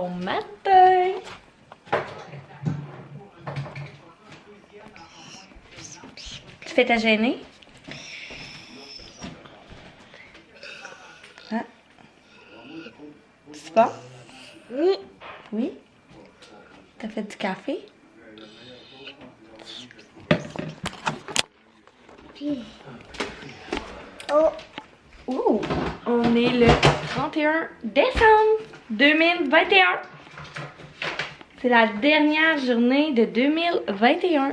Bon matin! Tu fais ta gênée? Ah. C'est bon? Oui. Oui? T'as fait du café? Oh. Ouh! On est le 31 décembre 2021. C'est la dernière journée de 2021.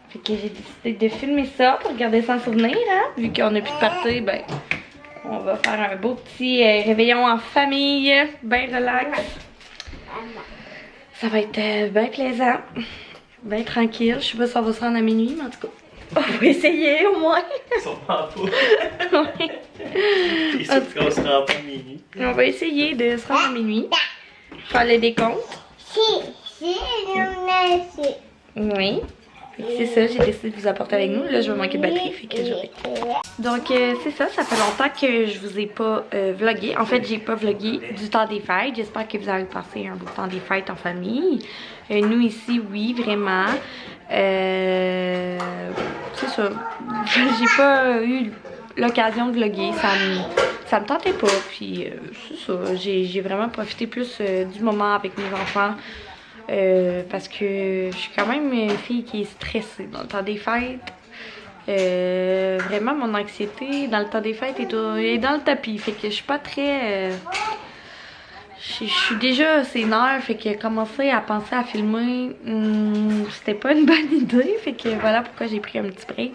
Fait que j'ai décidé de filmer ça pour garder ça en souvenir, hein? Vu qu'on n'a plus de party, ben, on va faire un beau petit réveillon en famille, bien relax. Ça va être bien plaisant, bien tranquille. Je sais pas si ça va se rendre à minuit, mais en tout cas, on va essayer au moins. Sûrement pas. Ouais. T'es sûr qu'on se rend pas minuit? On va essayer de se rendre à minuit. Faire le décompte. Oui. Fait que c'est ça, j'ai décidé de vous apporter avec nous. Là, je vais manquer de batterie, fait que je vais. Donc, c'est ça, ça fait longtemps que je vous ai pas vlogué. En fait, j'ai pas vlogué du temps des fêtes. J'espère que vous avez passé un beau temps des fêtes en famille. Nous, ici, oui, vraiment. C'est ça. J'ai pas eu l'occasion de vlogger. Ça me tentait pas. Puis, c'est ça. J'ai vraiment profité plus du moment avec mes enfants. Parce que je suis quand même une fille qui est stressée dans le temps des fêtes. Vraiment, mon anxiété dans le temps des fêtes est dans le tapis. Fait que je suis pas très... je suis déjà sénère. Fait que commencer à penser à filmer, c'était pas une bonne idée. Fait que voilà pourquoi j'ai pris un petit break.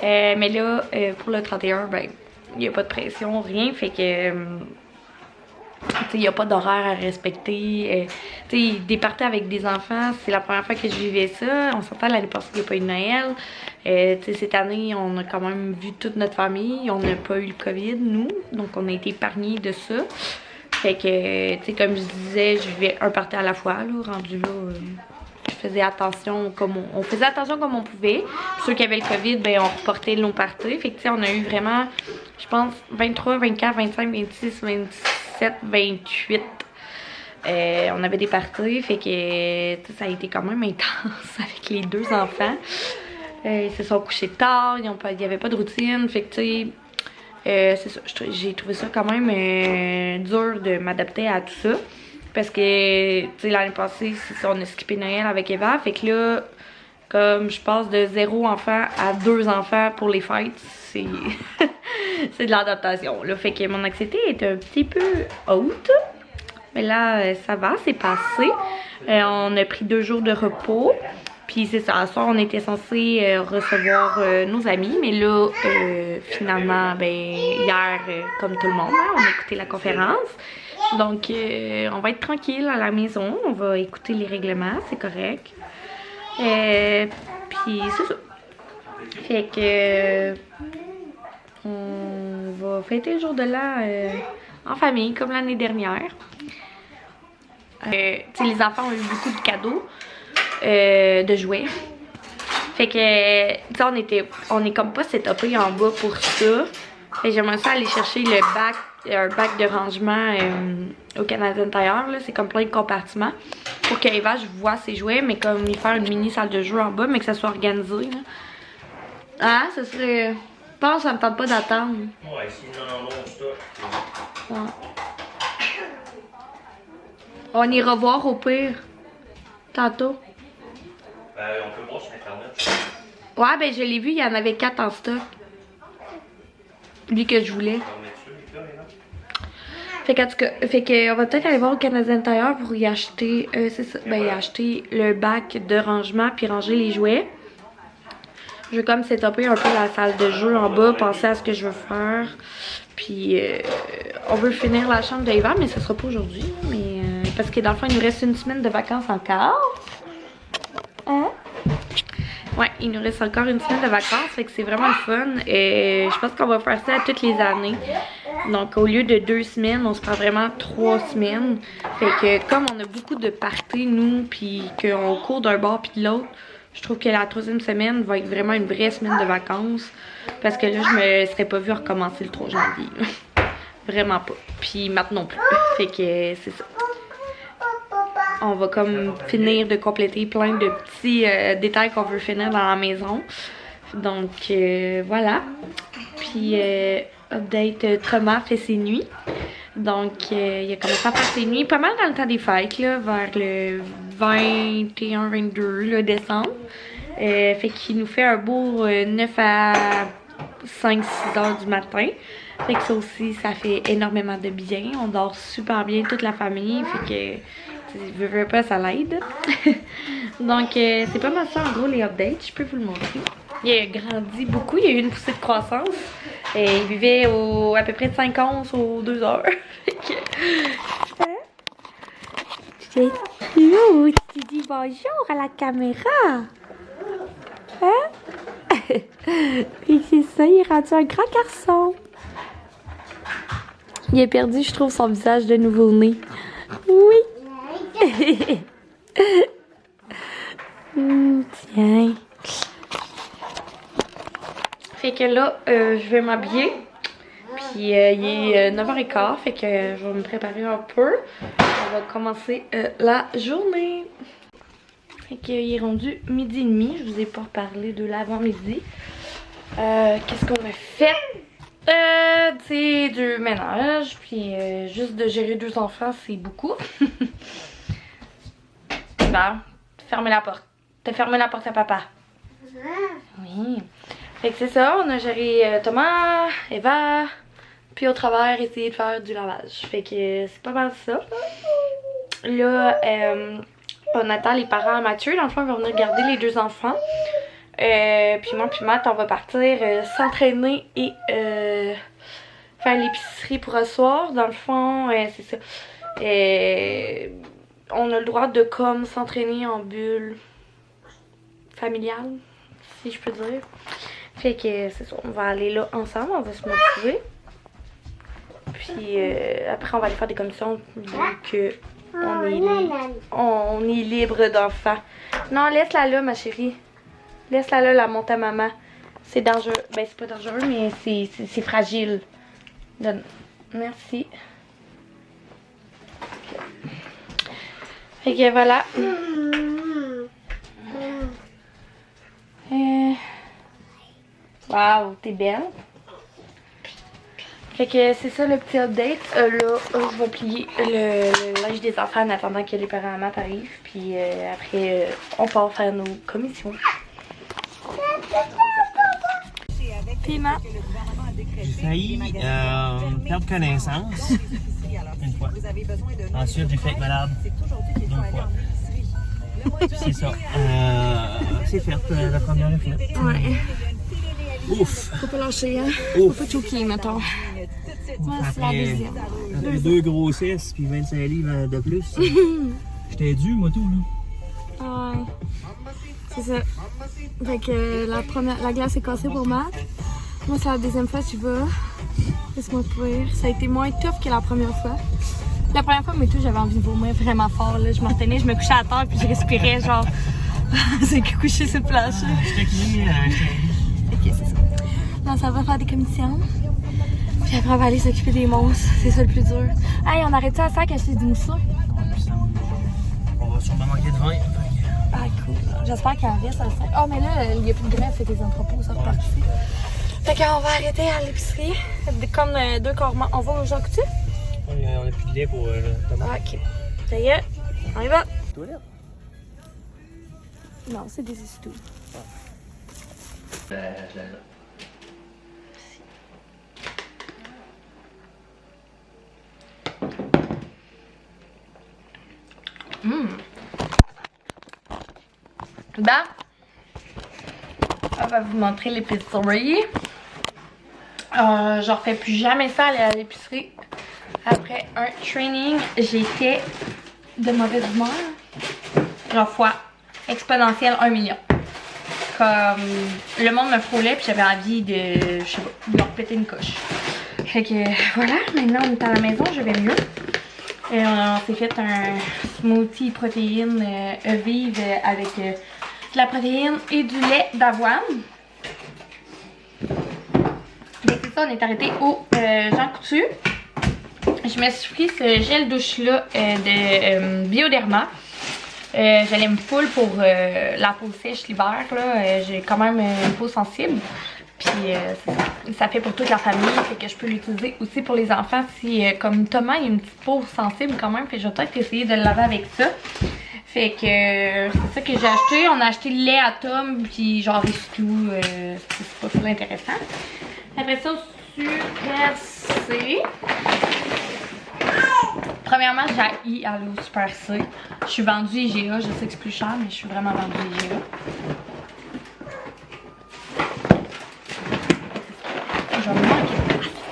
Mais là, pour le 31, ben, il n'y a pas de pression, rien. Fait que... il n'y a pas d'horaire à respecter. Des parties avec des enfants, c'est la première fois que je vivais ça. On s'entend, l'année passée, il n'y a pas eu de Noël. Cette année, on a quand même vu toute notre famille. On n'a pas eu le COVID, nous. Donc, on a été épargnés de ça. Fait que, comme je disais, je vivais un party à la fois, là, rendu là. Je faisais attention comme on faisait attention comme on pouvait. Pour ceux qui avaient le COVID, ben on reportait nos parties. Fait que, on a eu vraiment, je pense, 23, 24, 25, 26, 27, 28. On avait des parties, fait que ça a été quand même intense avec les deux enfants. Ils se sont couchés tard, il n'y avait pas de routine, fait que c'est ça, j'ai trouvé ça quand même dur de m'adapter à tout ça. Parce que l'année passée, on a skippé Noël avec Eva, fait que là, comme je passe de 0 enfant à 2 enfants pour les fêtes, c'est c'est de l'adaptation. Fait que mon anxiété est un petit peu haute. Mais là, ça va, c'est passé. On a pris 2 jours de repos. Puis c'est ça, à soir, on était censé recevoir nos amis. Mais là, finalement, ben, hier, comme tout le monde, hein, on a écouté la conférence. Donc, on va être tranquille à la maison. On va écouter les règlements, c'est correct. Puis c'est ça. Fait que on va fêter le jour de l'an en famille, comme l'année dernière. Les enfants ont eu beaucoup de cadeaux, de jouets. Fait que, on est comme pas setupé en bas pour ça. Fait que j'aimerais ça aller chercher un bac de rangement au Canadien Tire. C'est comme plein de compartiments. Pour qu'Eva, je vois ses jouets, mais comme y faire une mini salle de jeu en bas, mais que ça soit organisé. Là. Ah, ça serait... Je pense que ça me tente pas d'attendre. Ouais, sinon, non, stock. Ouais. On ira voir au pire. Tantôt. On peut voir sur Internet. Ouais, ben je l'ai vu, il y en avait 4 en stock. Lui que je voulais. Fait qu'en tout cas, on va peut-être aller voir au Canadien Tire pour y acheter, c'est ça, ben y acheter le bac de rangement puis ranger les jouets. Je vais comme setuper un peu la salle de jeu en bas, penser à ce que je veux faire. Puis on veut finir la chambre d'Eva, mais ce sera pas aujourd'hui. Mais parce que dans le fond, il nous reste une semaine de vacances encore. Hein? Ouais, il nous reste encore une semaine de vacances, fait que c'est vraiment le fun. Je pense qu'on va faire ça toutes les années. Donc au lieu de 2 semaines, on se prend vraiment 3 semaines. Fait que comme on a beaucoup de parties, nous, puis qu'on court d'un bord puis de l'autre, je trouve que la 3e semaine va être vraiment une vraie semaine de vacances. Parce que là, je me serais pas vue recommencer le 3 janvier. Vraiment pas. Puis maintenant non plus. Fait que c'est ça. on va comme finir de compléter plein de petits détails qu'on veut finir dans la maison. Donc voilà. Puis update, Thomas fait ses nuits. Donc il a commencé à faire ses nuits pas mal dans le temps des fêtes, là, vers le 21-22 décembre. Fait qu'il nous fait un beau 9 à 5-6 heures du matin. Fait que ça aussi, ça fait énormément de bien. On dort super bien, toute la famille. Fait que, veux pas, ça l'aide. Donc, c'est pas mal ça en gros les updates. Je peux vous le montrer. Il a grandi beaucoup. Il a eu une poussée de croissance. Et il vivait à peu près de 5 onces aux 2 heures. Fait que, c'est cute. Tu dis bonjour à la caméra. Hein? Et c'est ça, il est rendu un grand garçon. Il a perdu, je trouve, son visage de nouveau-né. Oui. Tiens. Fait que là, je vais m'habiller. Puis il est 9h15, fait que je vais me préparer un peu. On va commencer la journée. Fait qu'il est rendu 12h30. Je vous ai pas parlé de l'avant-midi. Qu'est-ce qu'on a fait? C'est du ménage, puis juste de gérer 2 enfants, c'est beaucoup. Bon, fermez la porte. T'as fermé la porte à papa? Oui. Fait que c'est ça, on a géré Thomas, Eva, puis au travers, essayer de faire du lavage. Fait que c'est pas mal ça. Là, on attend les parents à Mathieu. Dans le fond, ils vont venir garder les 2 enfants. Puis moi puis Matt, on va partir s'entraîner et faire l'épicerie pour ce soir. Dans le fond, c'est ça. On a le droit de comme s'entraîner en bulle familiale, si je peux dire. Fait que c'est ça, on va aller là ensemble, on va se motiver. Puis après, on va aller faire des commissions vu que on est libre d'enfants. Non, laisse-la là, ma chérie. Laisse-la là, la monte à maman. C'est dangereux. Ben, c'est pas dangereux, mais c'est fragile. Donne. Merci. Fait que voilà. Wow, t'es belle. Fait que c'est ça le petit update. Là, je vais plier le linge des enfants en attendant que les parents à Matt arrivent. Puis après, on part faire nos commissions. Piment. J'ai failli perdre connaissance une fois. Ensuite, j'ai fait être malade 2 fois. C'est ça. C'est fait la première fois. Ouais. Ouf! Faut pas lâcher, hein? Ouf. Faut pas choquer, mettons. Moi, c'est la deuxième. Après 2 grossesses puis 25 livres de plus. J'étais dû, moi, tout, là. Ouais. C'est ça. Fait que la glace est cassée pour Matt. Moi, c'est la deuxième fois que tu vas. Laisse-moi te dire. Ça a été moins tough que la première fois. La première fois, mais tout, j'avais envie de vomir vraiment fort. Là. Je me retenais, je me couchais à terre puis je respirais genre. C'est couché sur le plancher. J'étais qui, Ok, c'est ça. Là, ça va faire des commissions. Puis après, on va aller s'occuper des monstres. C'est ça le plus dur. Hey, on arrête ça à sac acheter du mousseux? On va sûrement manquer de vin. Ah, cool. J'espère qu'il en reste à le sac. Oh, mais là, il n'y a plus de greffe, fait que les entrepôts sont repartis. Fait qu'on va arrêter à l'épicerie. Comme 2 corps. On va au Jean Coutu? On a plus de lait pour le tomate. Ok. Ça y est, on y va. Toilette? Non, c'est des essuie-tout. Bah, on va vous montrer l'épicerie. Je refais plus jamais ça, aller à l'épicerie. Après un training, j'étais de mauvaise humeur. Genre fois exponentielle 1 million. Comme le monde me frôlait puis j'avais envie de, je sais pas, de leur péter une coche. Fait que voilà, maintenant on est à la maison, je vais mieux. Et on s'est fait un smoothie protéines vive avec de la protéine et du lait d'avoine. Dès que ça, on est arrêté au Jean Coutu. Je me suis pris ce gel douche là de Bioderma. Je l'aime full pour la peau sèche l'hiver. J'ai quand même une peau sensible. Puis ça fait pour toute la famille, fait que je peux l'utiliser aussi pour les enfants si comme Thomas il a une petite peau sensible quand même, fait que je vais peut-être essayer de le laver avec ça. Fait que c'est ça que j'ai acheté. On a acheté le lait à Tom, puis genre des tout, c'est pas trop intéressant. Après ça, au Super C. Premièrement, j'ai aller au Super C. Je suis vendue IGA, je sais que c'est plus cher, mais je suis vraiment vendue IGA.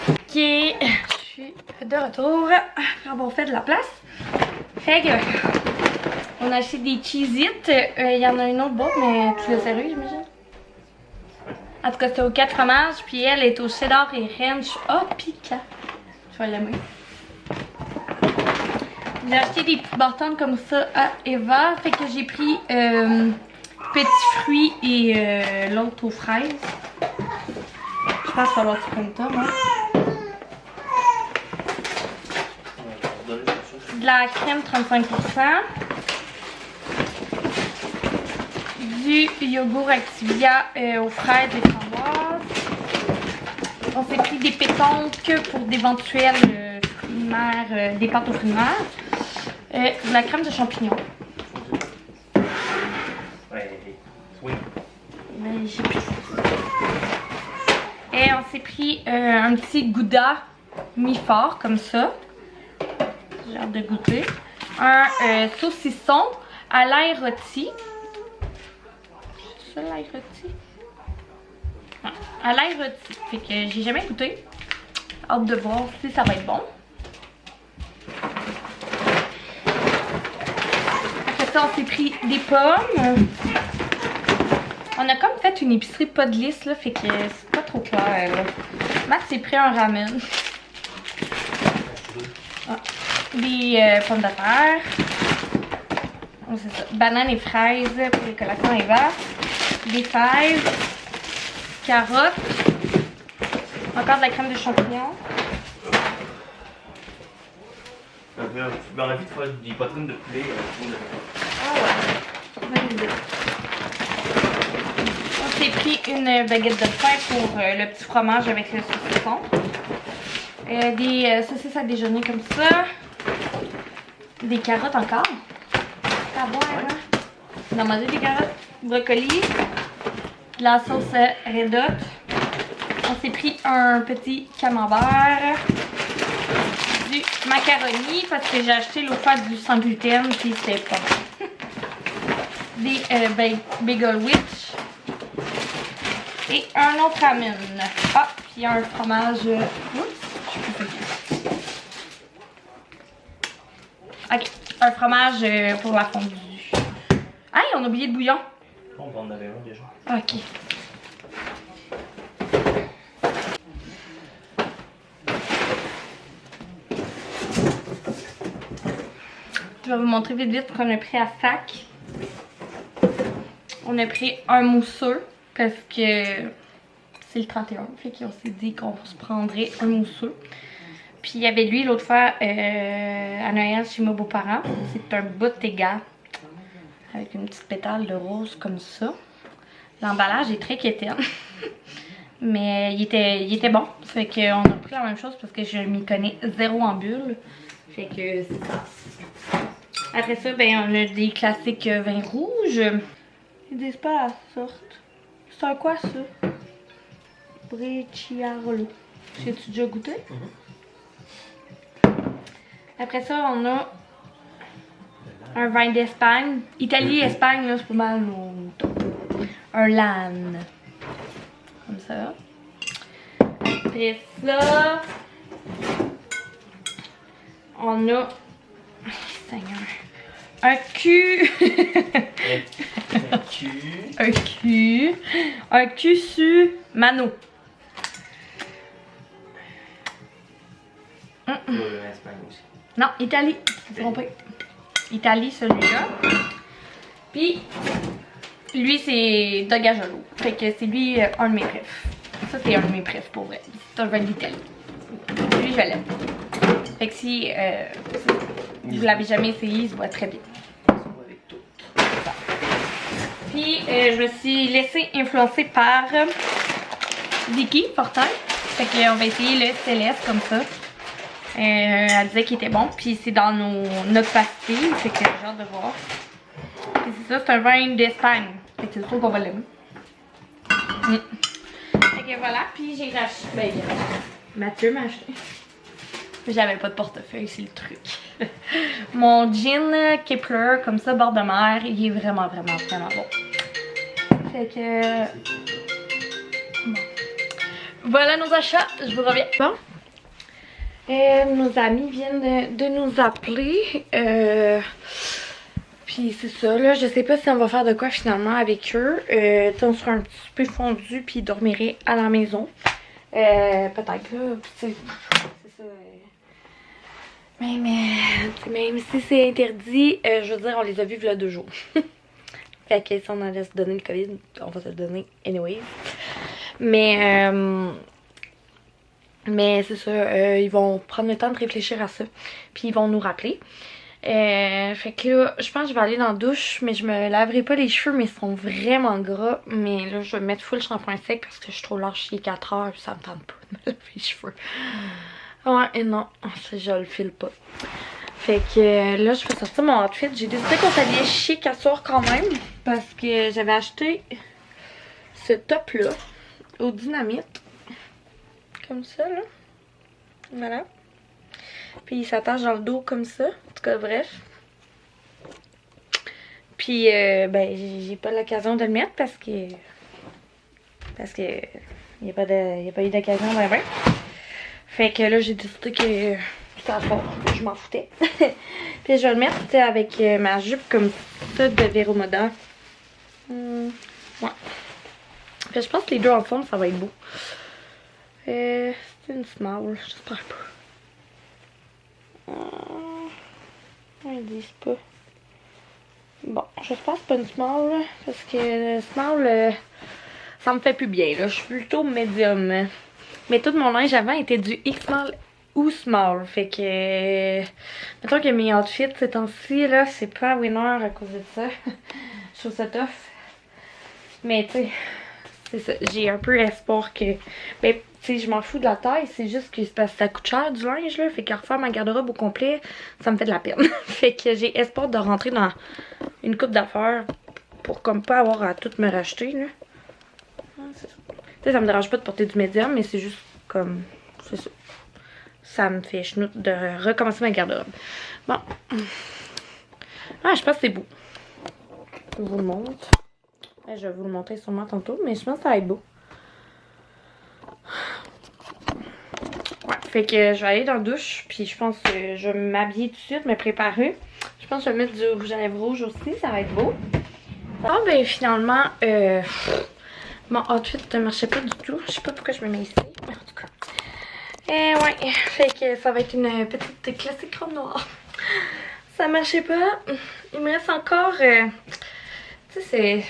Ok, je suis de retour. On fait de la place. Fait que on a acheté des Cheez-It. Il y en a une autre boîte, mais tu l'as sérieux, j'imagine. En tout cas, c'était aux 4 fromages. Puis elle est au cheddar et ranch. Oh, piquant. Je vais l'aimer. J'ai acheté des petits bâtons comme ça à Eva. Fait que j'ai pris petits fruits et l'autre aux fraises. Je pense qu'il va falloir que tu prennes ça, moi. De la crème 35%. Du yogourt Activia aux fraises et framboises. On s'est pris des pétanques pour d'éventuels fruits de mer, des pâtes aux fruits de mer. De la crème de champignons. Oui. Mais j'ai pris ça. Et on s'est pris un petit gouda mi-fort comme ça. J'ai hâte de goûter. Un saucisson à l'ail rôti. C'est ça l'ail rôti? Non, à l'ail rôti. Fait que j'ai jamais goûté. Hâte de voir si ça va être bon. Après ça, on s'est pris des pommes. On a comme fait une épicerie pas de liste, là, fait que c'est pas trop clair. Là. Max s'est pris un ramen. Ah. Des pommes de terre. Oh, c'est ça. Bananes et fraises pour les collations Eva. Des fèves. Carottes. Encore de la crème de champignons. Dans la vie, tu feras des poitrines de poulet. Ah ouais. Bonne idée. On s'est pris une baguette de pain pour le petit fromage avec le saucisson. Des saucisses à déjeuner comme ça. Des carottes encore. À boire, hein? On a mangé des carottes. Brocoli. De la sauce Red Hot. On s'est pris un petit camembert. Du macaroni parce que j'ai acheté l'autre fois du sans gluten puis c'était pas bon. Des Bagel Witch. Et un autre ramen. Ah, puis un fromage. Oups, je peux pas. Ok, un fromage pour la fondue. Hey, on a oublié le bouillon. On va en avoir un déjà. Ok. Je vais vous montrer vite vite ce qu'on a pris à sac. On a pris un mousseux parce que c'est le 31. Fait qu'on s'est dit qu'on se prendrait un mousseux. Puis il y avait lui l'autre fois à Noël chez mes beaux-parents. C'est un Bottega avec une petite pétale de rose comme ça. L'emballage est très quétaine. Mais il était bon. Fait qu'on a pris la même chose parce que je m'y connais zéro en bulle. Fait que c'est ça. Après ça, ben on a des classiques vins rouges. Ils disent pas la sorte. C'est un quoi ça? Brecciarolo. J'ai-tu déjà goûté? Après ça, on a un vin d'Espagne. Italie-Espagne, là, c'est pas mal mon top. Un LAN. Comme ça. Après ça, on a... Seigneur. Un cul. Un cul su mano. Non, Italie. Je me trompé. Italie, celui-là. Puis, lui, c'est Dogajolo. Fait que c'est lui un de mes préfs. Ça, c'est un de mes préfs pour vrai. C'est un vin d'Italie. Lui, je l'aime. Fait que si vous l'avez jamais essayé, il se voit très bien. Puis je me suis laissée influencer par Vicky Fortin. Fait qu'on va essayer le Céleste comme ça. Elle disait qu'il était bon. Puis c'est dans notre pastille. Fait que j'ai hâte de voir. Puis c'est ça, c'est un vin d'Espagne. Fait que c'est sûr qu'on va l'aimer. Fait que voilà. Puis j'ai racheté. Ben, Mathieu m'a acheté. J'avais pas de portefeuille, c'est le truc. Mon jean Kepler, comme ça, bord de mer, il est vraiment bon. Fait que... Bon. Voilà nos achats, je vous reviens. Bon. Nos amis viennent de nous appeler. Puis c'est ça, là, je sais pas si on va faire de quoi finalement avec eux. On sera un petit peu fondu puis dormirait à la maison. Peut-être, là, c'est ça... Même si c'est interdit, je veux dire, on les a vus il y a 2 jours. Fait que si on allait se donner le COVID, on va se le donner anyways. Mais c'est ça, ils vont prendre le temps de réfléchir à ça. Puis ils vont nous rappeler. Fait que là, je pense que je vais aller dans la douche, mais je me laverai pas les cheveux, mais ils sont vraiment gras. Mais là, je vais mettre full shampoing sec parce que je suis trop large, il est 4 heures, puis ça me tente pas de me laver les cheveux. Ouais, et non, je le file pas. Fait que là, je vais sortir mon outfit. J'ai décidé qu'on s'habillait chic à soir quand même. Parce que j'avais acheté ce top-là au Dynamite. Comme ça, là. Voilà. Puis il s'attache dans le dos comme ça. En tout cas, bref. Puis, ben, j'ai pas l'occasion de le mettre parce que... il n'y a pas eu d'occasion vraiment. Fait que là, j'ai décidé que c'était à fort, je m'en foutais. Puis je vais le mettre avec ma jupe comme ça de Vero Moda. Ouais. Fait que je pense que les deux ensemble, ça va être beau. C'est une small, j'espère pas. Ils disent pas. Bon, j'espère que c'est pas une small, là, parce que le small, ça me fait plus bien, là. Je suis plutôt médium. Mais tout mon linge avant était du X-small ou small. Fait que... mettons que mes outfits ces temps-ci, là, c'est pas winner à cause de ça. Je trouve ça tough. Mais tu sais, c'est ça. J'ai un peu espoir que... Ben, tu sais, je m'en fous de la taille. C'est juste que ça coûte cher du linge, là. Fait qu'à refaire ma garde-robe au complet, ça me fait de la peine. Fait que j'ai espoir de rentrer dans une coupe d'affaires pour comme pas avoir à tout me racheter, là. C'est ça. Tu sais, ça me dérange pas de porter du médium, mais c'est juste comme... c'est ça. Ça me fait chenoute de recommencer ma garde-robe. Bon. Ah, je pense que c'est beau. Je vous le montre. Je vais vous le montrer sûrement tantôt, mais je pense que ça va être beau. Ouais, fait que je vais aller dans la douche, puis je pense que je vais m'habiller tout de suite, me préparer. Je pense que je vais mettre du rouge à lèvres rouge aussi, ça va être beau. Ah, ben finalement, mon outfit ne marchait pas du tout. Je sais pas pourquoi je me mets ici, mais en tout cas. Ouais, fait que ça va être une petite classique robe noire. Ça marchait pas. Il me reste encore, tu sais,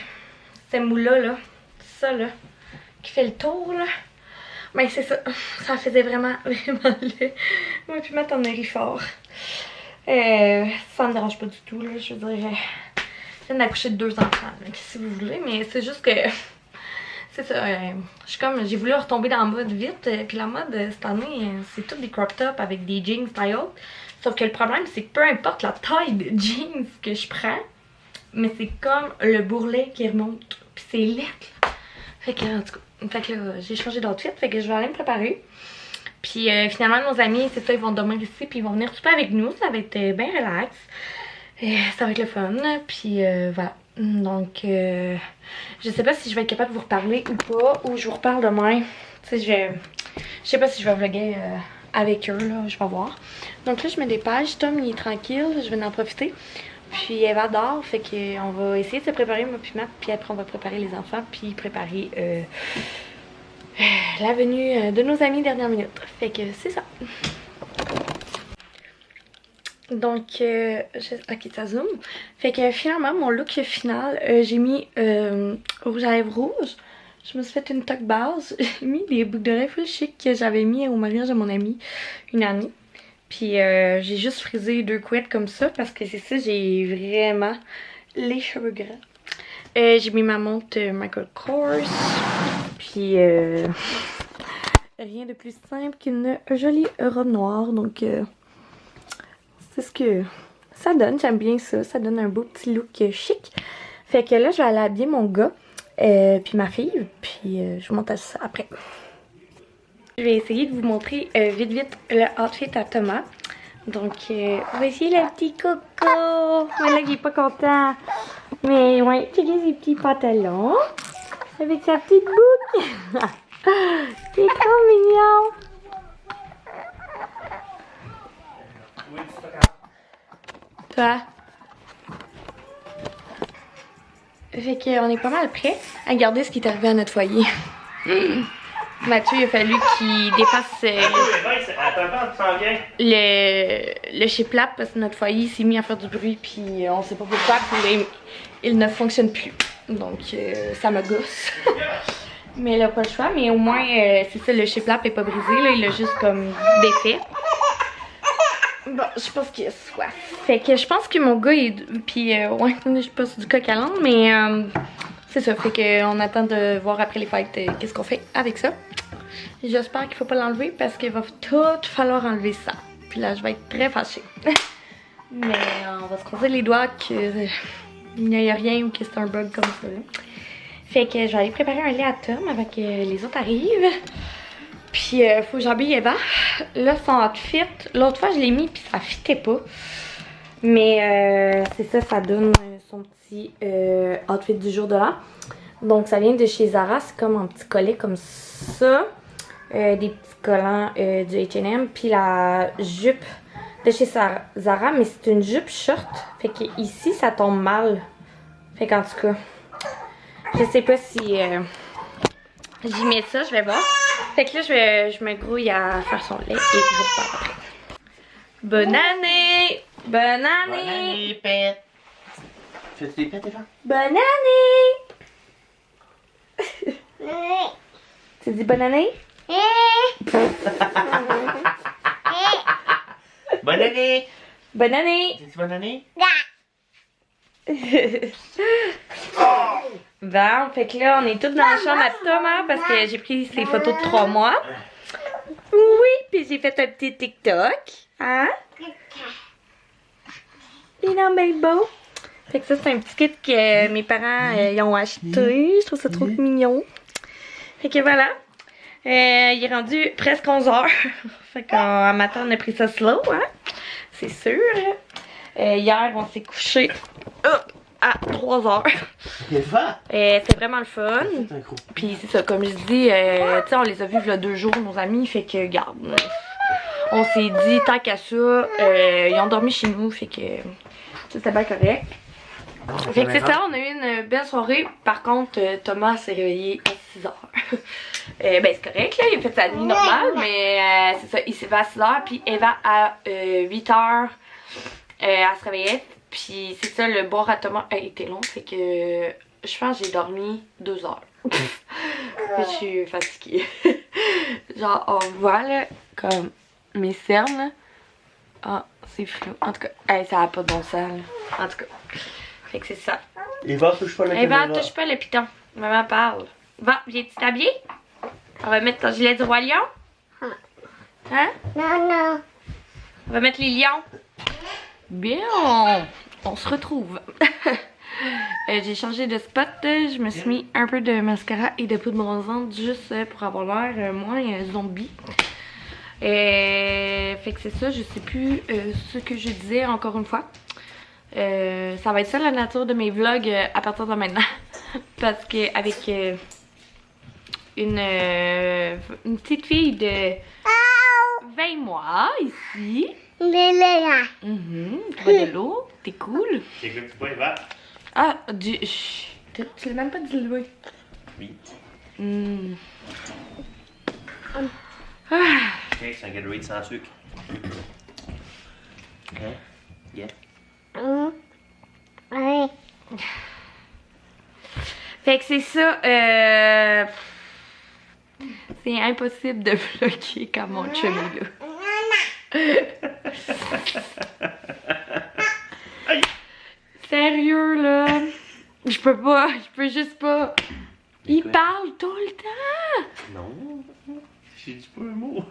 ces moules là, ça là, qui fait le tour là. Mais c'est ça, ça faisait vraiment laid. Moi puis Matt on a ri fort. Ça me dérange pas du tout là, je veux dire, je viens d'accoucher de 2 enfants, là, si vous voulez, mais c'est juste que... c'est ça, j'ai voulu retomber dans la mode vite, puis la mode cette année, c'est tout des crop tops avec des jeans style. Sauf que le problème, c'est que peu importe la taille de jeans que je prends, mais c'est comme le bourrelet qui remonte, puis c'est laid. Fait que, en tout cas, j'ai changé d'outfit, fait que je vais aller me préparer. Puis finalement, nos amis, c'est ça, ils vont dormir ici, puis ils vont venir souper avec nous, ça va être bien relax. Ça va être le fun, puis voilà. Donc, je sais pas si je vais être capable de vous reparler ou pas, ou je vous reparle demain. Tu sais, je sais pas si je vais vlogger avec eux, là, je vais voir. Donc là, je me dépêche, Tom, il est tranquille, je vais en profiter. Puis Eva dort, fait qu'on va essayer de se préparer, moi puis Matt, puis après on va préparer les enfants, puis préparer la venue de nos amis dernière minute. Fait que c'est ça. Donc, ok, ça zoom. Fait que finalement, mon look final, j'ai mis rouge à lèvres rouge. Je me suis fait une toque base. J'ai mis des boucles d'oreilles full chic que j'avais mis au mariage de mon ami une année. Puis j'ai juste frisé 2 couettes comme ça parce que c'est ça, j'ai vraiment les cheveux gras. J'ai mis ma montre Michael Kors. Puis rien de plus simple qu'une jolie robe noire. Donc c'est ce que ça donne. J'aime bien ça. Ça donne un beau petit look chic. Fait que là, je vais aller habiller mon gars. Puis ma fille. Puis je vous montre ça après. Je vais essayer de vous montrer vite le outfit à Thomas. Donc, voici le petit coco. Mais là, il est pas content. Mais ouais, checkez ses petits pantalons. Avec sa petite boucle. C'est trop mignon. Toi. Fait qu'on est pas mal prêts à regarder ce qui est arrivé à notre foyer. Mathieu, il a fallu qu'il défasse le chiplap parce que notre foyer s'est mis à faire du bruit puis on sait pas pourquoi puis il ne fonctionne plus. Donc ça me gosse. Mais il a pas le choix, mais au moins c'est ça, le chiplap est pas brisé, là, il a juste comme défait. Bon, je pense qu'il a soif. Fait que je pense que mon gars est... Puis ouais, je passe du coq à l'âne, mais c'est ça, fait qu'on attend de voir après les fêtes qu'est-ce qu'on fait avec ça. J'espère qu'il faut pas l'enlever parce qu'il va tout falloir enlever ça. Puis là, je vais être très fâchée. Mais on va se croiser les doigts qu'il n'y a rien ou que c'est un bug comme ça. Fait que je vais aller préparer un lait à Tom avant que les autres arrivent. Puis faut que j'habille Eva. Là, son outfit, l'autre fois je l'ai mis puis ça fitait pas. Mais c'est ça, ça donne son petit outfit du jour de l'an. Donc ça vient de chez Zara, c'est comme un petit collet comme ça. Des petits collants du H&M. Puis la jupe de chez Zara, mais c'est une jupe short. Fait que ici ça tombe mal. Fait qu'en tout cas, je sais pas si j'y mets ça, je vais voir. Fait que là je me grouille à faire son lait et je vous reparle après. Bonne année! Bonne année! Bonne année, pète! Fais-tu des pètes, Eva? Bonne année! Tu dis bonne année? Bonne année! Bonne année! Dis-tu bonne année? Bon, fait que là, on est tous dans la chambre à Thomas parce que j'ai pris ses photos de 3 mois. Oui, puis j'ai fait un petit TikTok. Hein? Il est bien beau. Fait que ça, c'est un petit kit que mes parents ils ont acheté. Je trouve ça trop mignon. Fait que voilà. Il est rendu presque 11h. Fait qu'en matin, on a pris ça slow, hein? C'est sûr. Hier, on s'est couché à 3h. C'est vraiment le fun. Puis c'est ça, comme je dis, tu sais, on les a vus il y a 2 jours, nos amis. Fait que, regarde, on s'est dit, tant qu'à ça, ils ont dormi chez nous. Fait que c'était bien correct. Fait que c'est ça, on a eu une belle soirée. Par contre, Thomas s'est réveillé à 6h. Ben c'est correct là, il a fait sa nuit normale, mais c'est ça, il s'est levé à 6h, puis Eva à 8h, elle se réveillait. Puis c'est ça, le boire à Thomas a été long, fait que je pense que j'ai dormi 2 heures. Je suis fatiguée. Genre on voit là, comme mes cernes là. Ah, c'est flou. En tout cas, ça a pas de bon sens là. En tout cas. Fait que c'est ça. Eva, touche pas la caméra. Eva, touche pas le piton. Maman parle. Va, viens-tu t'habiller? On va mettre ton gilet du roi lion? Hein? Non. On va mettre les lions. Bien, on se retrouve. J'ai changé de spot. Je me suis mis un peu de mascara et de poudre bronzante juste pour avoir l'air moins zombie. Fait que c'est ça, je sais plus ce que je disais encore une fois. Ça va être ça la nature de mes vlogs à partir de maintenant. Parce que avec une petite fille de 20 mois ici. Tu bois de l'eau, t'es cool. C'est que tu bois, Eva? Ah, tu l'as même pas dilué. Oui. Ah. Ok, c'est un Gatorade sans sucre. Hein? Yeah. Fait que c'est ça, c'est impossible de vlogger quand mon chum est là. Sérieux là, Je peux juste pas. Il Quoi? parle tout le temps! Non, j'ai dit pas un mot.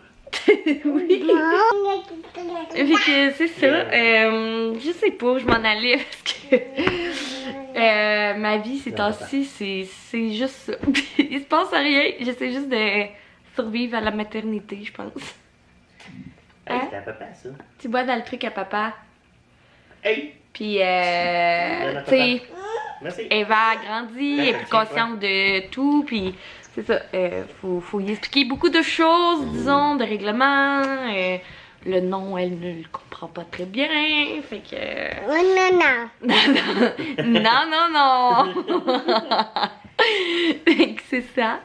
Oui! Fait que c'est ça. Je sais pas, je m'en allais parce que ma vie ces temps-ci, c'est juste ça. Il se passe rien. J'essaie juste de survivre à la maternité, je pense. Hey, c'était à papa ça. Tu bois dans le truc à papa. Hey! Puis, à tu sais, Merci. Eva a grandi, elle est plus consciente de tout, puis c'est ça, faut y expliquer beaucoup de choses, disons, de règlements. Le nom, elle ne le comprend pas très bien, fait que... Non. Fait que c'est ça.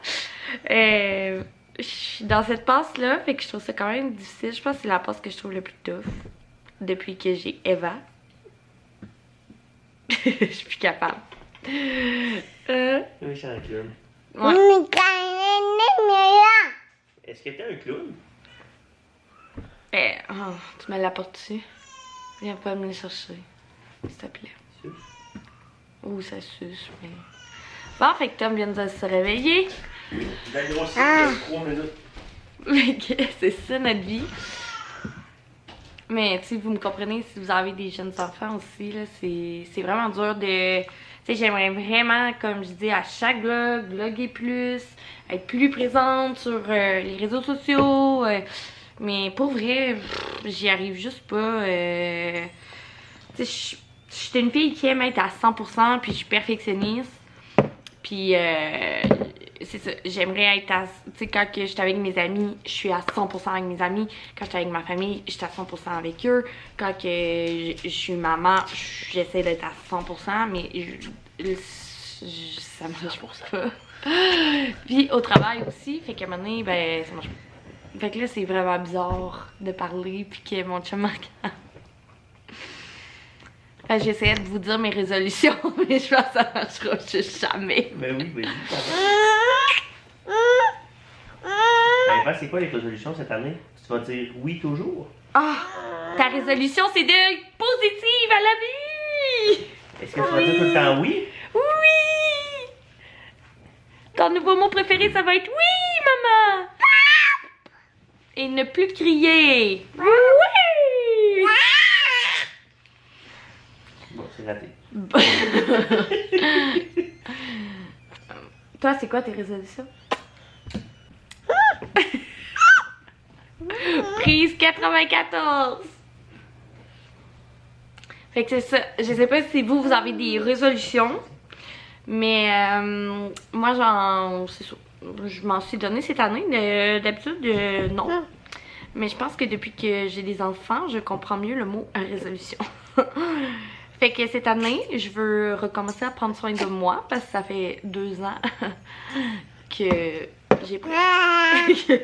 Je suis dans cette passe-là, fait que je trouve ça quand même difficile. Je pense que c'est la passe que je trouve le plus tough depuis que j'ai Eva. Je suis plus capable. Oui, je suis un clown. Ouais. Est-ce que t'es un clown? Tu me l'apportes-tu? Viens pas me les chercher, s'il te plaît. Suce. Ouh, ça suce, mais... Bon, fait que Tom vient de se réveiller. La grosse de 3 minutes. Fait que c'est ça notre vie. Mais tu sais, vous me comprenez, si vous avez des jeunes enfants aussi, là, c'est vraiment dur de... Tu sais, j'aimerais vraiment, comme je dis à chaque vlog, vlogger plus, être plus présente sur les réseaux sociaux. Mais pour vrai, j'y arrive juste pas. Tu sais, je suis une fille qui aime être à 100%, puis je suis perfectionniste. Puis c'est ça, j'aimerais être à... Tu sais, quand je suis avec mes amis, je suis à 100% avec mes amis. Quand je suis avec ma famille, je suis à 100% avec eux. Quand que je suis maman, j'essaie d'être à 100%, mais ça marche pas. Puis au travail aussi, fait qu'à un moment donné, ben, ça marche pas. Fait que là, c'est vraiment bizarre de parler, puis que mon chum me regarde. Fait que j'essayais de vous dire mes résolutions, mais je pense que ça marchera juste jamais. Ben oui, vas-y. Ben, c'est quoi les résolutions cette année? Tu vas dire oui toujours? Ah! Ta résolution, c'est d'être positive à la vie! Est-ce que tu vas dire tout le temps oui? Oui! Ton nouveau mot préféré, ça va être oui, maman! Et ne plus crier! Oui! Bon, c'est raté. Toi, c'est quoi tes résolutions? Prise 94! Fait que c'est ça. Je sais pas si vous avez des résolutions, mais moi, c'est ça. Je m'en suis donné cette année. D'habitude, non. Mais je pense que depuis que j'ai des enfants, je comprends mieux le mot résolution. Fait que cette année, je veux recommencer à prendre soin de moi parce que ça fait 2 ans que j'ai pris. Je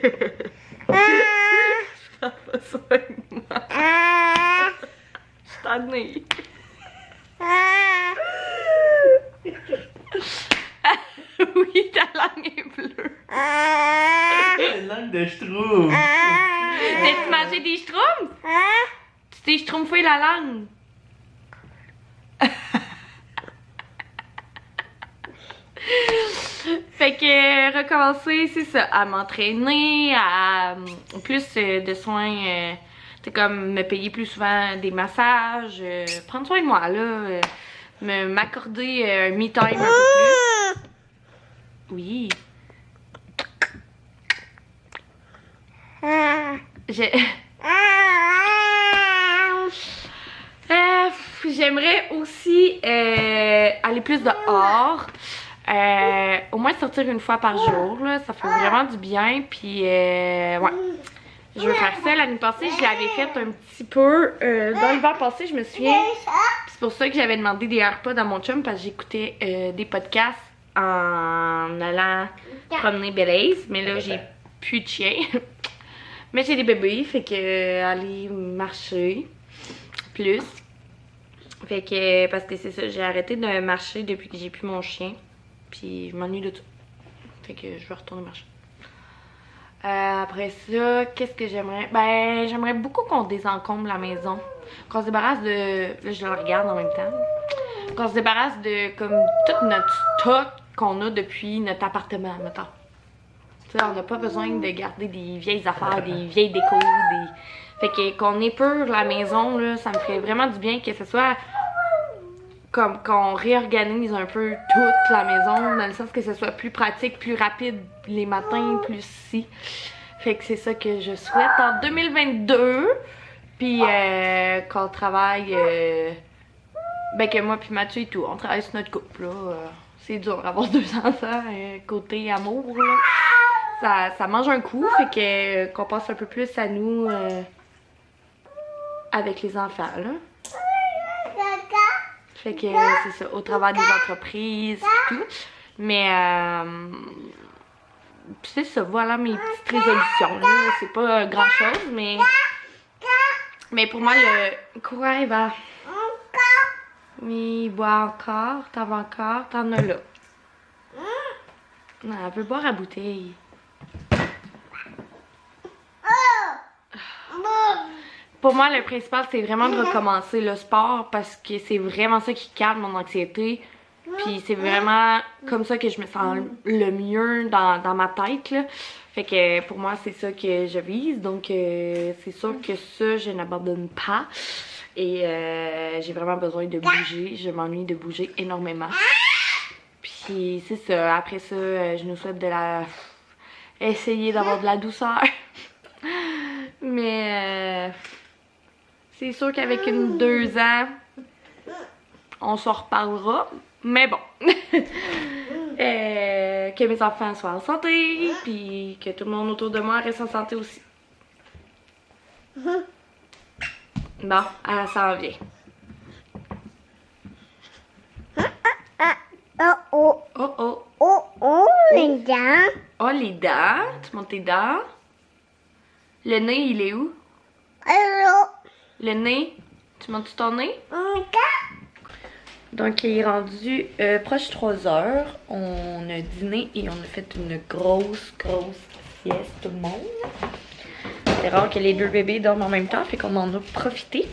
prends pas soin de moi. Je suis tannée. Oui, ta langue est bleue. Une langue de schtroumpf. T'as-tu mangé des schtroumpfs? Tu t'es schtroumpfé la langue? Fait que recommencer, c'est ça, à m'entraîner, à plus de soins, c'est comme me payer plus souvent des massages, prendre soin de moi là, m'accorder un me time un peu plus. Oui. J'aimerais aussi aller plus dehors. Au moins sortir une fois par jour, là, ça fait vraiment du bien. Puis, ouais, je veux faire ça. L'année passée, je l'avais fait un petit peu. Dans l'hiver passé, je me souviens. C'est pour ça que j'avais demandé des AirPods à mon chum parce que j'écoutais des podcasts en allant promener Belize. Mais là, j'ai plus de chien. Mais j'ai des bébés, fait que aller marcher plus. Fait que, parce que c'est ça, j'ai arrêté de marcher depuis que j'ai plus mon chien. Puis je m'ennuie de tout. Fait que je vais retourner marcher. Après ça, qu'est-ce que j'aimerais? Ben, j'aimerais beaucoup qu'on désencombre la maison. Qu'on se débarrasse de... Là, je la regarde en même temps. qu'on se débarrasse de comme tout notre stock qu'on a depuis notre appartement, mettons. Tu sais, on n'a pas besoin de garder des vieilles affaires, des vieilles décos, Fait que qu'on épure la maison, là, ça me ferait vraiment du bien que ce soit comme qu'on réorganise un peu toute la maison, dans le sens que ce soit plus pratique, plus rapide les matins, plus si. Fait que c'est ça que je souhaite en 2022. Puis qu'on travaille, ben que moi puis Mathieu et tout, on travaille sur notre couple, là. C'est dur d'avoir 2 enfants, côté amour, là. Ça mange un coup, fait que qu'on pense un peu plus à nous avec les enfants, là. Fait que c'est ça, au travers des entreprises et tout. Mais c'est ça, voilà mes petites résolutions, là. C'est pas grand chose, mais pour moi, le courant, il va. Oui, il boit encore, t'en veux encore, t'en as là. Non, elle veut boire à bouteille. Pour moi, le principal, c'est vraiment de recommencer le sport parce que c'est vraiment ça qui calme mon anxiété. Puis c'est vraiment comme ça que je me sens le mieux dans ma tête, là. Fait que pour moi, c'est ça que je vise. Donc, c'est sûr que ça, je n'abandonne pas. Et j'ai vraiment besoin de bouger. Je m'ennuie de bouger énormément. Puis c'est ça. Après ça, je nous souhaite essayer d'avoir de la douceur. Mais c'est sûr qu'avec 2 ans, on s'en reparlera. Mais bon. Que mes enfants soient en santé, puis que tout le monde autour de moi reste en santé aussi. Bon, elle s'en vient. Oh, les dents. Oh, les dents. Tu montes tes dents. Le nez, il est où? Le nez. Tu montes ton nez? Donc, il est rendu proche de 3 heures. On a dîné et on a fait une grosse sieste, tout le monde. C'est rare que les 2 bébés dorment en même temps, fait qu'on en a profité.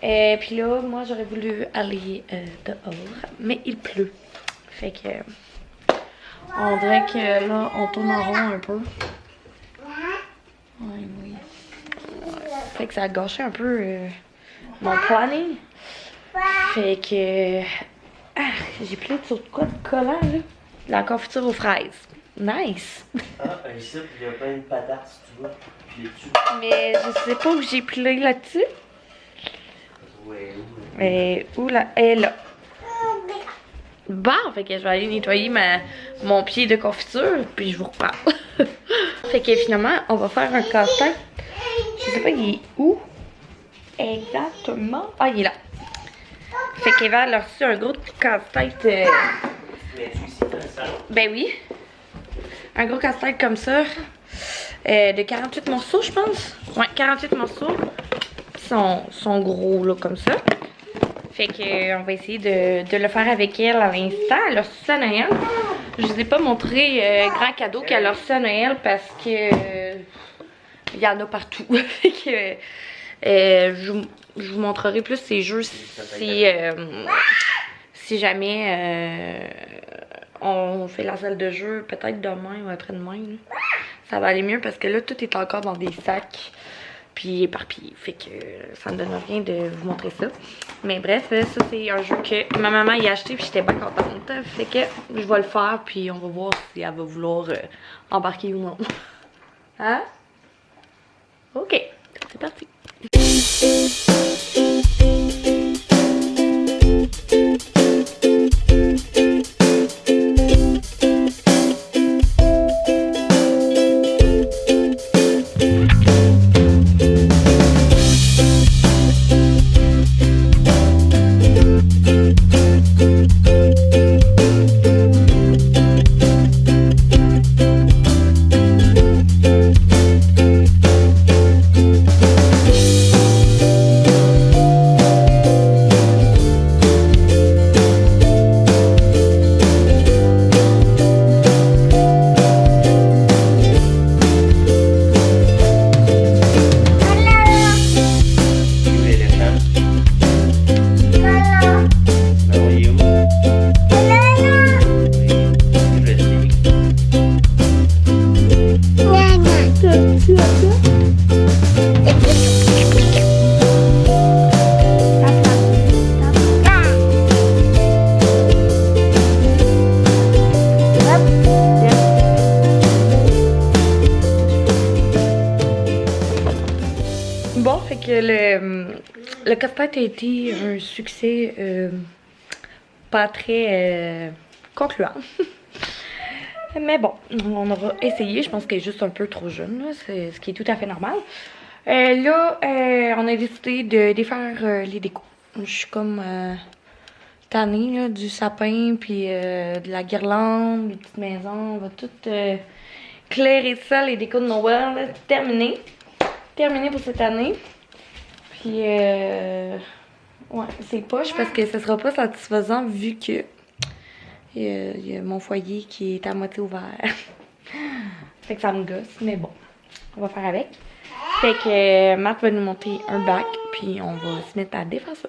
Et puis là, moi, j'aurais voulu aller dehors, mais il pleut. Fait que on dirait que là, on tourne en rond un peu. Oui. Fait que ça a gâché un peu mon planning. Fait que j'ai plein de quoi de collant, là. La confiture aux fraises. Nice! Ah, ici, il y a plein de patates, si tu veux. Puis dessus. Mais je sais pas où j'ai plié là-dessus. Ouais, Mais où là? Elle est là. Bon, fait que je vais aller nettoyer mon pied de confiture, puis je vous reparle. Fait que finalement, on va faire un casse-tête. Je sais pas, il est où? Exactement. Ah, il est là. Fait qu'Eva a reçu un gros casse-tête. Mets-tu ici dans le salon? Ben oui. Un gros casse-tête comme ça. De 48 morceaux, je pense. Ouais, 48 morceaux. Ils sont gros, là, comme ça. Fait que on va essayer de le faire avec elle à l'instant. Elle a reçu ça à Noël. Je vous ai pas montré grand cadeau qu'elle a reçu à Noël parce que il y en a partout. Fait que je vous montrerai plus ces jeux si jamais on fait la salle de jeu peut-être demain ou après-demain. Ça va aller mieux parce que là tout est encore dans des sacs puis éparpillé. Fait que ça me donne rien de vous montrer ça. Mais bref, ça c'est un jeu que ma maman y a acheté puis j'étais pas contente. Fait que je vais le faire puis on va voir si elle va vouloir embarquer ou non. Hein? Ok, c'est parti. le casse-tête a été un succès pas très concluant. Mais bon, on aura essayé. Je pense qu'elle est juste un peu trop jeune, c'est ce qui est tout à fait normal. Là, on a décidé de défaire les décos. Je suis comme tannée là, du sapin, puis de la guirlande, des petites maisons. On va tout clairer ça, les décos de Noël. Là. Terminé. Terminé pour cette année. Puis, ouais, c'est poche parce que ce sera pas satisfaisant vu que il y a mon foyer qui est à moitié ouvert. Fait que ça me gosse, mais bon, on va faire avec. Fait que Matt va nous monter un bac, puis on va se mettre à défaire ça.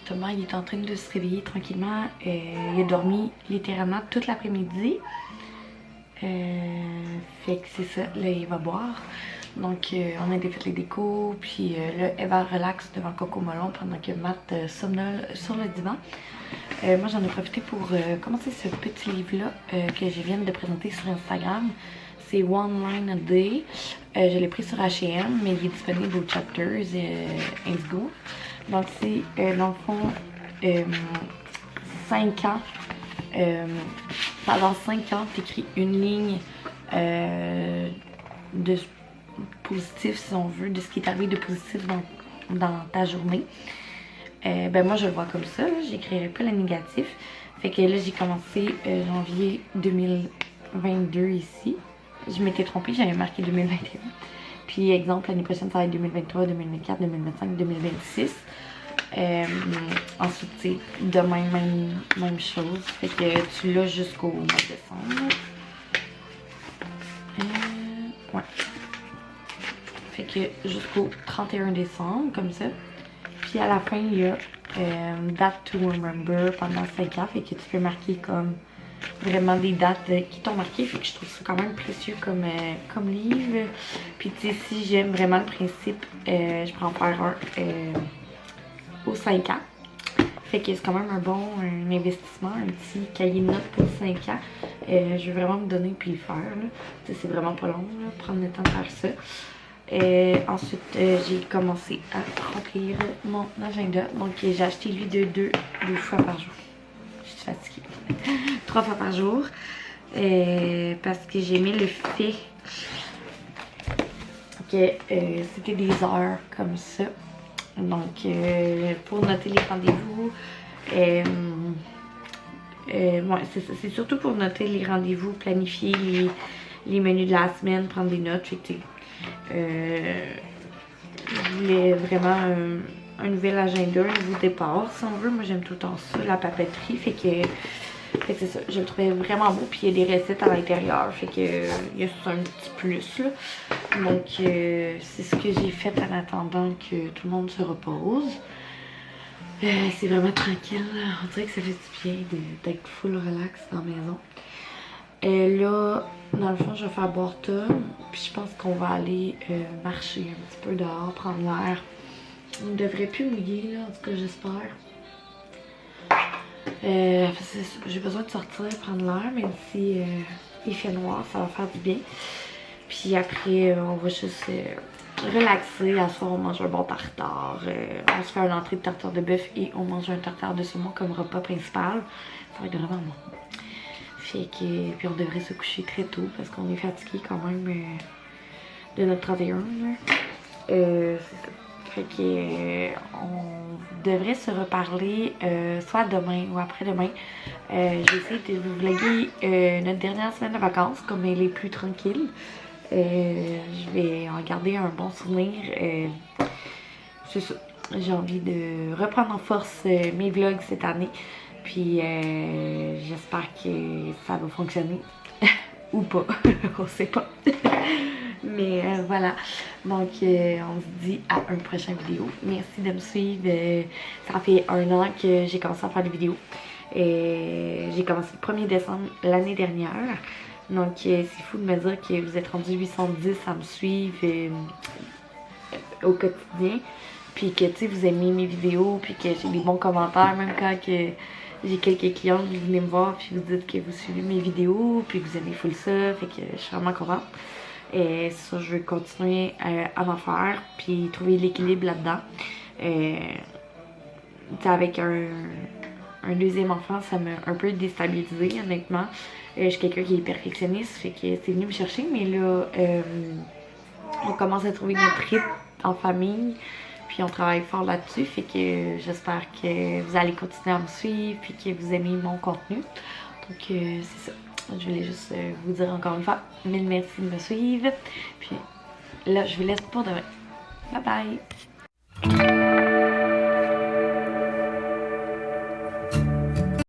Thomas il est en train de se réveiller tranquillement. Il a dormi littéralement toute l'après-midi. Fait que c'est ça, là il va boire. Donc on a défait les décos, puis là Eva relaxe devant Coco Melon pendant que Matt somnole sur le divan. Moi j'en ai profité pour commencer ce petit livre-là que je viens de présenter sur Instagram. C'est One Line a Day. Je l'ai pris sur H&M, mais il est disponible aux Chapters Indigo. Donc c'est dans le fond 5 ans. Pendant 5 ans, tu écris une ligne de positif, si on veut, de ce qui est arrivé de positif dans ta journée. Ben moi je le vois comme ça, j'écrirai pas le négatif. Fait que là j'ai commencé janvier 2022 ici. Je m'étais trompée, j'avais marqué 2021. Puis exemple, l'année prochaine ça va être 2023, 2024, 2025, 2026. Ensuite c'est demain même chose. Fait que tu l'as jusqu'au mois de décembre. Ouais. Fait que jusqu'au 31 décembre, comme ça. Puis à la fin, il y a Date to Remember pendant 5 ans. Fait que tu peux marquer comme vraiment des dates qui t'ont marqué. Fait que je trouve ça quand même précieux comme livre. Puis tu sais, si j'aime vraiment le principe, je peux en faire un aux 5 ans. Fait que c'est quand même un bon investissement, un petit cahier de notes pour 5 ans. Je vais vraiment me donner puis le faire. C'est vraiment pas long, là, prendre le temps de faire ça. Ensuite, j'ai commencé à remplir mon agenda. Donc, j'ai acheté lui de deux fois par jour. Je suis fatiguée. 3 fois par jour. Parce que j'ai aimé le fait que c'était des heures comme ça. Donc, pour noter les rendez-vous. Ouais, c'est surtout pour noter les rendez-vous, planifier les menus de la semaine, prendre des notes. Fait que, je voulais vraiment un nouvel agenda, un nouveau départ, si on veut. Moi, j'aime tout le temps ça, la papeterie. Fait que c'est ça, je le trouvais vraiment beau. Puis il y a des recettes à l'intérieur. Fait que il y a un petit plus, là. Donc, c'est ce que j'ai fait en attendant que tout le monde se repose. C'est vraiment tranquille. On dirait que ça fait du bien d'être full relax dans la maison. Là, dans le fond, je vais faire boire Tom. Puis je pense qu'on va aller marcher un petit peu dehors, prendre l'air. On ne devrait plus mouiller, là, en tout cas, j'espère. J'ai besoin de sortir, prendre l'air, même si il fait noir, ça va faire du bien. Puis après, on va juste relaxer. À soir, on mange un bon tartare. On se fait une entrée de tartare de bœuf et on mange un tartare de saumon comme repas principal. Ça va être vraiment bon. Fait que, puis on devrait se coucher très tôt parce qu'on est fatigué quand même de notre 31. C'est ça. Fait que on devrait se reparler soit demain ou après-demain. Je vais essayer de vous vlogger notre dernière semaine de vacances comme elle est plus tranquille. Je vais en garder un bon souvenir. C'est ça. J'ai envie de reprendre en force mes vlogs cette année. Puis j'espère que ça va fonctionner. Ou pas. On sait pas. Mais voilà. Donc on se dit à une prochaine vidéo. Merci de me suivre. Ça fait 1 an que j'ai commencé à faire des vidéos. J'ai commencé le 1er décembre l'année dernière. Donc c'est fou de me dire que vous êtes rendu 810 à me suivre au quotidien. Puis que tu sais, vous aimez mes vidéos. Puis que j'ai des bons commentaires. Même quand que j'ai quelques clients qui viennent me voir. Puis vous dites que vous suivez mes vidéos. Puis que vous aimez full ça. Fait que je suis vraiment contente. Et ça, je vais continuer à en faire. Puis trouver l'équilibre là-dedans. Avec un deuxième enfant, ça m'a un peu déstabilisée, honnêtement. Je suis quelqu'un qui est perfectionniste, fait que c'est venu me chercher, mais là, on commence à trouver notre rythme en famille, puis on travaille fort là-dessus, fait que j'espère que vous allez continuer à me suivre, puis que vous aimez mon contenu. Donc, c'est ça. Je voulais juste vous dire encore une fois, mille merci de me suivre, puis là, je vous laisse pour demain. Bye bye!